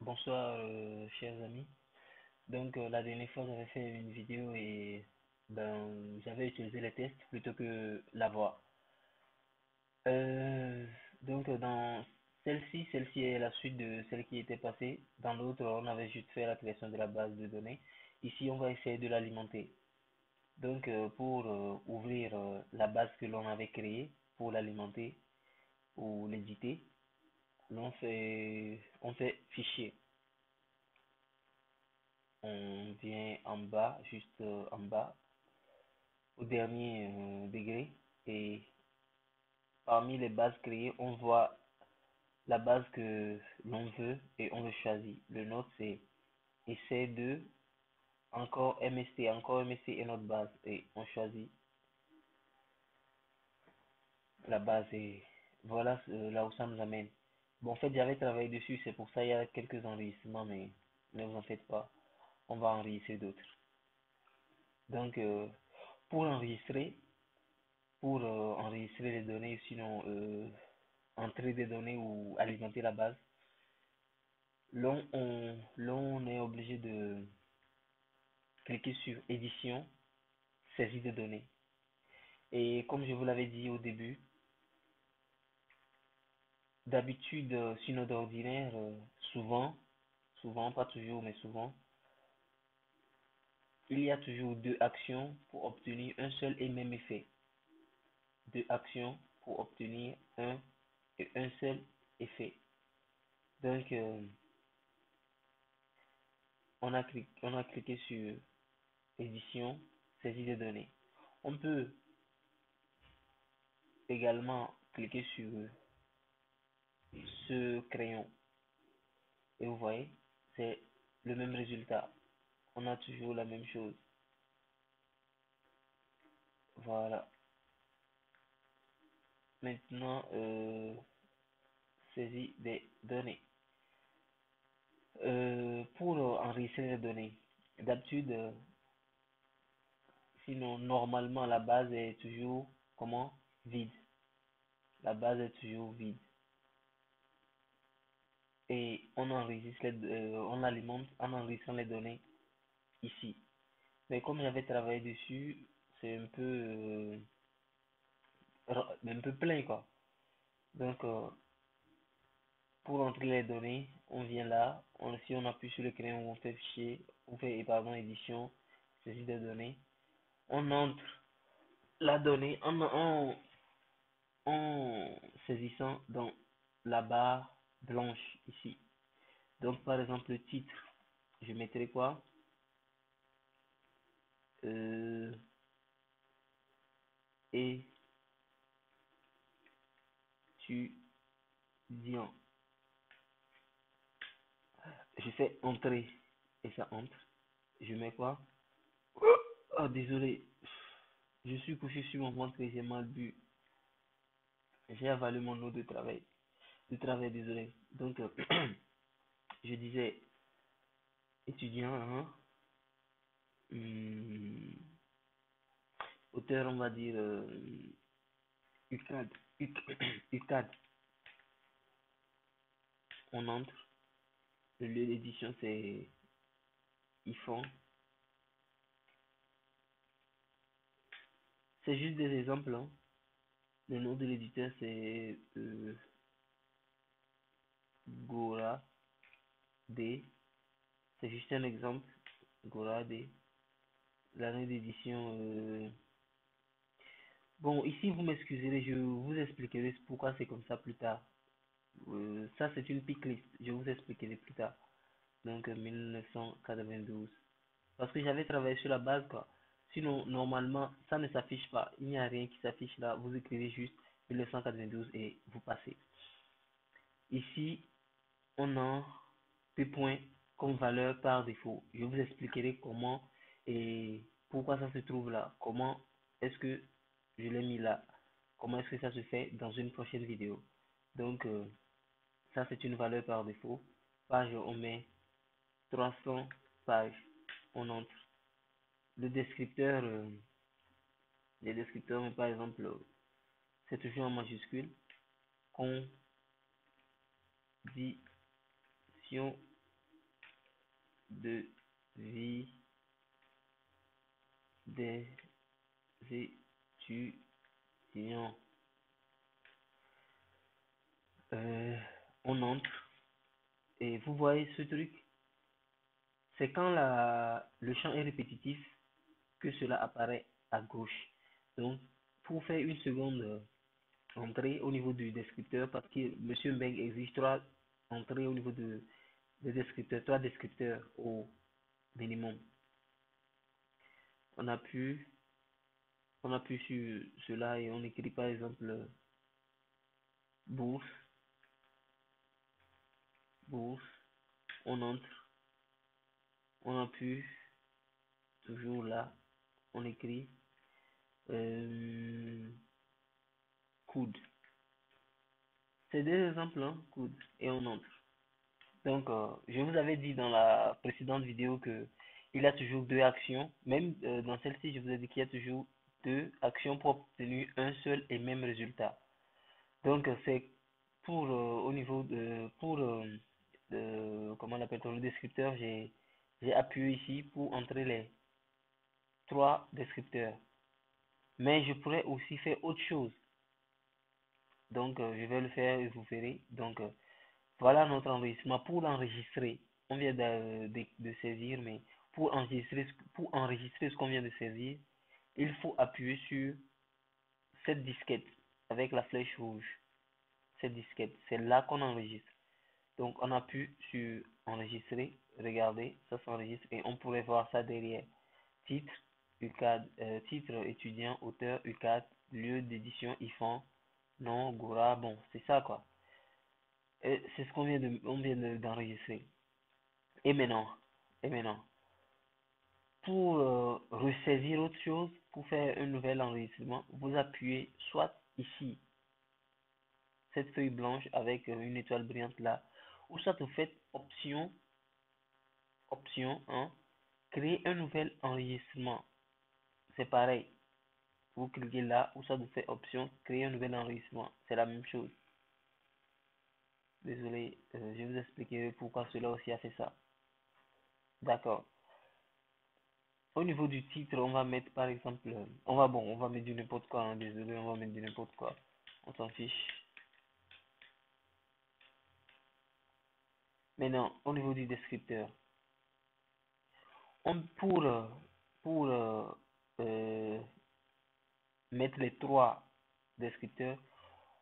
Bonsoir, chers amis. Donc, la dernière fois, j'avais fait une vidéo et j'avais utilisé les tests plutôt que la voix. Euh, dans celle-ci est la suite de celle qui était passée. Dans l'autre, on avait juste fait la création de la base de données. Ici, on va essayer de l'alimenter. Donc, pour ouvrir la base que l'on avait créée, pour l'alimenter ou l'éditer, on fait fichier. On vient en bas, juste en bas, au dernier degré, et parmi les bases créées, on voit la base que l'on veut et on le choisit. Le nôtre c'est essai 2, encore MST est notre base et on choisit la base et voilà là où ça nous amène. Bon, en fait, j'avais travaillé dessus, c'est pour ça il y a quelques enregistrements, mais ne vous en faites pas, on va enregistrer d'autres. Donc, pour enregistrer, enregistrer les données, sinon entrer des données ou alimenter la base, l'on est obligé de cliquer sur édition, saisie de données. Et comme je vous l'avais dit au début, d'habitude, sur notre ordinaire, souvent, pas toujours, mais souvent, il y a toujours deux actions pour obtenir un seul et même effet. Deux actions pour obtenir un seul effet. Donc, on a cliqué sur édition, saisie de données. On peut également cliquer sur ce crayon et vous voyez, c'est le même résultat. On a toujours la même chose. Voilà. Maintenant, saisie des données. Pour enregistrer les données, d'habitude, sinon normalement la base est toujours comment vide. La base est toujours vide. Et on alimente en enregistrant les données ici. Mais comme j'avais travaillé dessus, c'est un peu plein quoi. Donc pour entrer les données, on vient là, si on appuie sur le crayon, on fait fichier, on fait pardon édition, saisie des données, on entre la donnée en saisissant dans la barre blanche ici. Donc par exemple le titre, je mettrai quoi? Euh, étudiant. Je fais entrer et ça entre. Je mets quoi? Oh, désolé. Je suis couché sur mon ventre et j'ai mal bu. J'ai avalé mon eau de travail. De travail, désolé. Donc, je disais étudiant, hein. Hum, auteur, on va dire UCAD. UCAD. On entre. Le lieu d'édition, c'est IFON. C'est juste des exemples, hein. Le nom de l'éditeur, c'est Gora D. C'est juste un exemple. Gora D. L'année d'édition. Bon, ici, vous m'excuserez, je vous expliquerai pourquoi c'est comme ça plus tard. Ça, c'est une pick list. Je vous expliquerai plus tard. Donc, 1992. Parce que j'avais travaillé sur la base, quoi. Sinon, normalement, ça ne s'affiche pas. Il n'y a rien qui s'affiche là. Vous écrivez juste 1992 et vous passez. Ici, on a P point comme valeur par défaut. Je vous expliquerai comment et pourquoi ça se trouve là. Comment est-ce que je l'ai mis là. Comment est-ce que ça se fait dans une prochaine vidéo. Donc, ça c'est une valeur par défaut. Page, on met 300 pages. On entre. Le descripteur, les descripteurs, mais par exemple, c'est toujours en majuscule. Condition de vie des étudiants. On entre et vous voyez ce truc, c'est quand le champ est répétitif que cela apparaît à gauche. Donc, pour faire une seconde entrée au niveau du descripteur, parce que Monsieur Mbeng exige 3 entrées au niveau des descripteurs, 3 descripteurs au minimum. On appuie sur cela et on écrit par exemple bourse, on entre, on appuie toujours là, on écrit coude. C'est des exemples, hein, coude, et on entre. Donc, je vous avais dit dans la précédente vidéo que il y a toujours 2 actions. Même dans celle-ci, je vous ai dit qu'il y a toujours 2 actions pour obtenir un seul et même résultat. Donc, c'est pour au niveau comment on appelle le descripteur, j'ai appuyé ici pour entrer les 3 descripteurs. Mais je pourrais aussi faire autre chose. Donc, je vais le faire et vous verrez. Donc, voilà notre enregistrement. Pour l'enregistrer, on vient de saisir, mais pour enregistrer ce qu'on vient de saisir, il faut appuyer sur cette disquette avec la flèche rouge. Cette disquette, c'est là qu'on enregistre. Donc on appuie sur enregistrer, regardez, ça s'enregistre et on pourrait voir ça derrière. Titre, UCAD, titre étudiant, auteur, UCAD, lieu d'édition, IFAN, nom, Gora, bon, c'est ça quoi. C'est ce qu'on vient d'enregistrer. Et maintenant, et maintenant, pour ressaisir autre chose, pour faire un nouvel enregistrement, vous appuyez soit ici, cette feuille blanche avec une étoile brillante là, ou soit vous faites option, hein, créer un nouvel enregistrement. C'est pareil, vous cliquez là, ou soit vous faites option, créer un nouvel enregistrement. C'est la même chose. Désolé, je vais vous expliquer pourquoi cela aussi a fait ça. D'accord. Au niveau du titre, on va mettre par exemple, on va mettre du n'importe quoi, hein, désolé, on va mettre du n'importe quoi. On s'en fiche. Maintenant, au niveau du descripteur, pour euh, mettre les 3 descripteurs,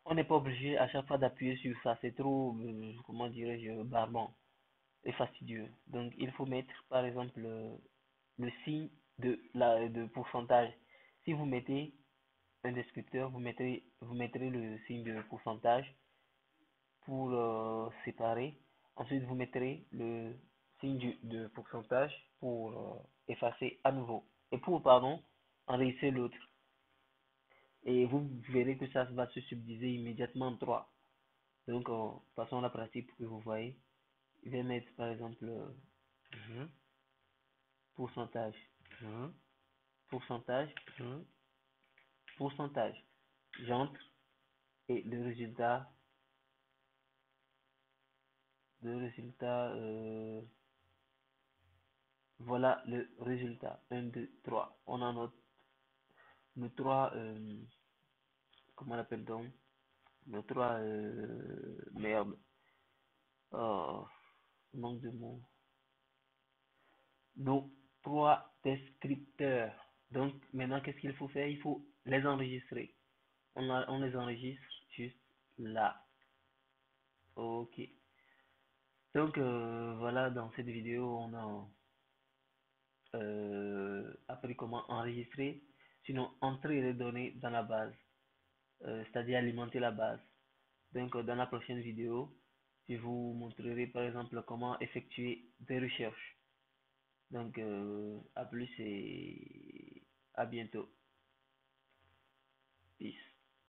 on n'est pas obligé à chaque fois d'appuyer sur ça. C'est trop, comment dirais-je, barbant et fastidieux. Donc, il faut mettre, par exemple, le signe de pourcentage. Si vous mettez un descripteur, vous mettrez le signe de pourcentage pour séparer. Ensuite, vous mettrez le signe de pourcentage pour effacer à nouveau. Et pour, pardon, enregistrer l'autre. Et vous verrez que ça va se subdiviser immédiatement en 3. Donc, passons à la pratique pour que vous voyez. Je vais mettre par exemple pourcentage, pourcentage, pourcentage. J'entre et voilà le résultat. 1, 2, 3. On a nos 3, comment on appelle-t-on? Nos 3, merde. Oh, manque de mots. Nos 3 descripteurs. Donc, maintenant, qu'est-ce qu'il faut faire? Il faut les enregistrer. On les enregistre juste là. Ok. Donc, voilà, dans cette vidéo, on a appris comment enregistrer, sinon entrer les données dans la base, c'est-à-dire alimenter la base. Donc, dans la prochaine vidéo, je vous montrerai par exemple comment effectuer des recherches. Donc, à plus et à bientôt. Peace.